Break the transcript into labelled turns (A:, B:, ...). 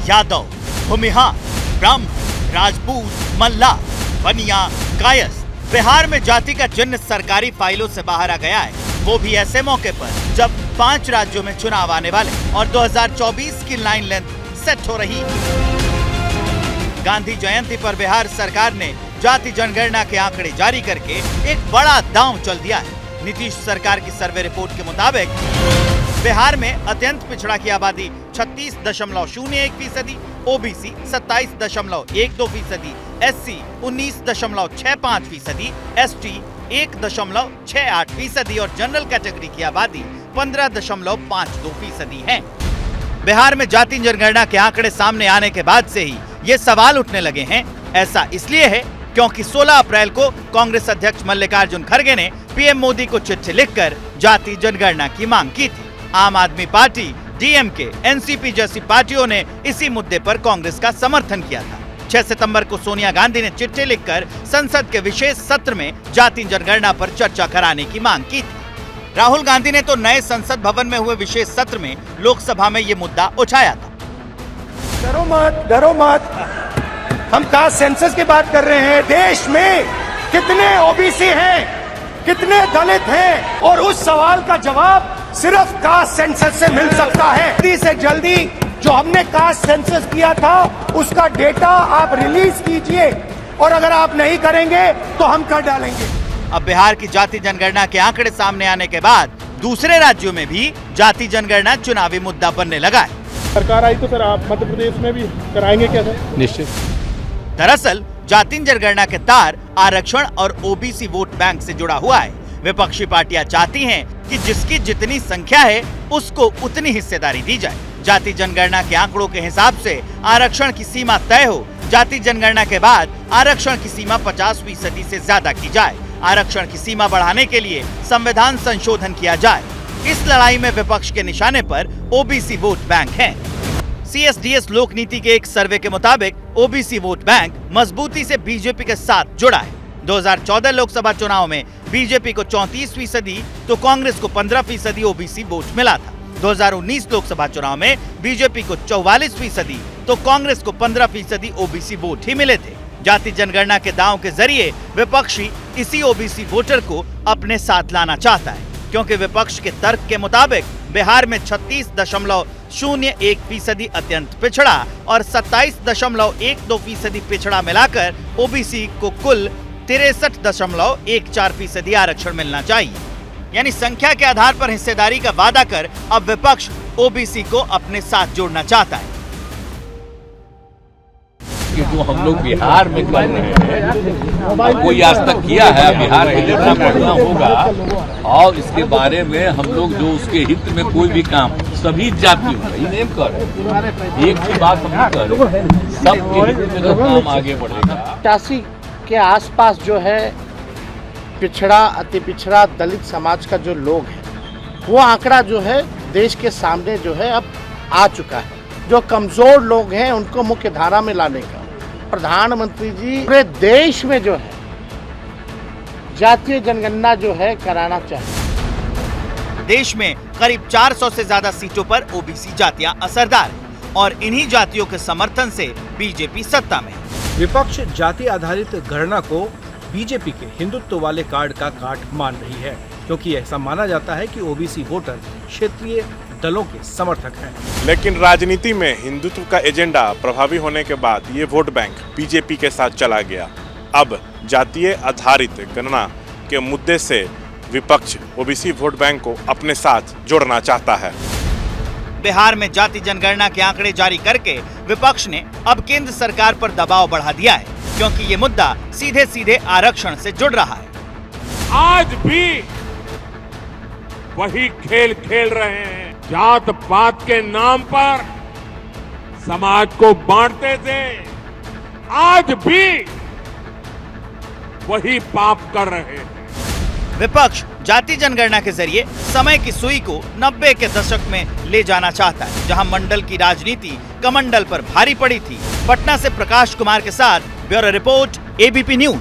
A: यादव, भूमिहार, ब्राह्मण, राजपूत, मल्ला, बनिया, कायस्थ। बिहार में जाति का चिन्ह सरकारी फाइलों से बाहर आ गया है, वो भी ऐसे मौके पर जब 5 राज्यों में चुनाव आने वाले और 2024 की लाइन लेंथ सेट हो रही। गांधी जयंती पर बिहार सरकार ने जाति जनगणना के आंकड़े जारी करके एक बड़ा दांव चल दिया है। नीतीश सरकार की सर्वे रिपोर्ट के मुताबिक बिहार में अत्यंत पिछड़ा की आबादी 36.01%, ओबीसी 27.12%, एससी 19.65%, एसटी 1.68% और जनरल कैटेगरी की आबादी 15.52% है। बिहार में जाति जनगणना के आंकड़े सामने आने के बाद से ही ये सवाल उठने लगे हैं। ऐसा इसलिए है क्योंकि 16 अप्रैल को कांग्रेस अध्यक्ष मल्लिकार्जुन खड़गे ने पीएम मोदी को चिट्ठी लिखकर जाति जनगणना की मांग की थी। आम आदमी पार्टी, डीएमके, एनसीपी जैसी पार्टियों ने इसी मुद्दे पर कांग्रेस का समर्थन किया था। 6 सितंबर को सोनिया गांधी ने चिट्ठी लिखकर संसद के विशेष सत्र में जाति जनगणना पर चर्चा कराने की मांग की थी। राहुल गांधी ने तो नए संसद भवन में हुए विशेष सत्र में लोकसभा में ये मुद्दा उठाया था।
B: डरो मत, हम कास्ट सेंसस की बात कर रहे हैं। देश में कितने ओबीसी हैं, कितने दलित हैं, और उस सवाल का जवाब सिर्फ कास्ट सेंसस से मिल सकता है। जल्दी से जल्दी जो हमने कास्ट सेंसस किया था उसका डेटा आप रिलीज कीजिए, और अगर आप नहीं करेंगे तो हम कर डालेंगे।
A: अब बिहार की जाति जनगणना के आंकड़े सामने आने के बाद दूसरे राज्यों में भी जाति जनगणना चुनावी मुद्दा बनने लगा है।
C: सरकार आई तो सर आप मध्य प्रदेश में भी कराएंगे क्या सर? निश्चित।
A: दरअसल जाति जनगणना के तार आरक्षण और ओबीसी वोट बैंक से जुड़ा हुआ है। विपक्षी पार्टियां चाहती हैं कि जिसकी जितनी संख्या है उसको उतनी हिस्सेदारी दी जाए। जाति जनगणना के आंकड़ों के हिसाब से आरक्षण की सीमा तय हो। जाति जनगणना के बाद आरक्षण की सीमा 50% से ज्यादा की जाए। आरक्षण की सीमा बढ़ाने के लिए संविधान संशोधन किया जाए। इस लड़ाई में विपक्ष के निशाने पर ओबीसी वोट बैंक है। CSDS लोक नीति के एक सर्वे के मुताबिक ओबीसी वोट बैंक मजबूती से बीजेपी के साथ जुड़ा है। 2014 लोकसभा चुनाव में बीजेपी को 34% तो कांग्रेस को 15% ओबीसी वोट मिला था। 2019 लोकसभा चुनाव में बीजेपी को 44% तो कांग्रेस को 15% ओबीसी वोट ही मिले थे। जाति जनगणना के दांव के जरिए विपक्षी इसी ओबीसी वोटर को अपने साथ लाना चाहता है, क्योंकि विपक्ष के तर्क के मुताबिक बिहार में 36.01% अत्यंत पिछड़ा और 27.12% पिछड़ा मिलाकर ओबीसी को कुल 63.14% आरक्षण मिलना चाहिए। यानी संख्या के आधार पर हिस्सेदारी का वादा कर अब विपक्ष ओबीसी को अपने साथ जोड़ना चाहता है।
D: कि जो हम लोग बिहार में कर रहे हैं कोई आज तक किया है, बिहार में जितना पढ़ना होगा और इसके बारे में हम लोग जो उसके हित में कोई भी काम सभी जातियों का नहीं कर रहे। एक ही बात हम कर रहे, सबके हित में तो काम आगे बढ़ेगा।
E: 85 के आसपास जो है पिछड़ा, अति पिछड़ा, दलित समाज का जो लोग है वो आंकड़ा जो है देश के सामने जो है अब आ चुका है। जो कमजोर लोग हैं उनको मुख्य धारा में लाने का प्रधानमंत्री जी पूरे देश में जो है जातीय जनगणना जो है कराना चाहिए।
A: देश में करीब 400 से ज्यादा सीटों पर ओबीसी जातियां असरदार हैं और इन्हीं जातियों के समर्थन से बीजेपी सत्ता में है।
F: विपक्ष जाति आधारित गणना को बीजेपी के हिंदुत्व वाले कार्ड का काट मान रही है, क्योंकि ऐसा माना जाता है कि ओबीसी वोटर क्षेत्रीय दलों के समर्थक हैं।
G: लेकिन राजनीति में हिंदुत्व का एजेंडा प्रभावी होने के बाद ये वोट बैंक बीजेपी के साथ चला गया। अब जातीय आधारित गणना के मुद्दे से विपक्ष ओबीसी वोट बैंक को अपने साथ जोड़ना चाहता है।
A: बिहार में जाति जनगणना के आंकड़े जारी करके विपक्ष ने अब केंद्र सरकार पर दबाव बढ़ा दिया है, क्योंकि ये मुद्दा सीधे सीधे आरक्षण से जुड़ रहा है।
H: आज भी वही खेल खेल रहे हैं। जात पात के नाम पर समाज को बांटते थे, आज भी वही पाप कर रहे हैं।
A: विपक्ष जाति जनगणना के जरिए समय की सुई को 90 के दशक में ले जाना चाहता है, जहां मंडल की राजनीति कमंडल पर भारी पड़ी थी। पटना से प्रकाश कुमार के साथ ब्यूरो रिपोर्ट, एबीपी न्यूज।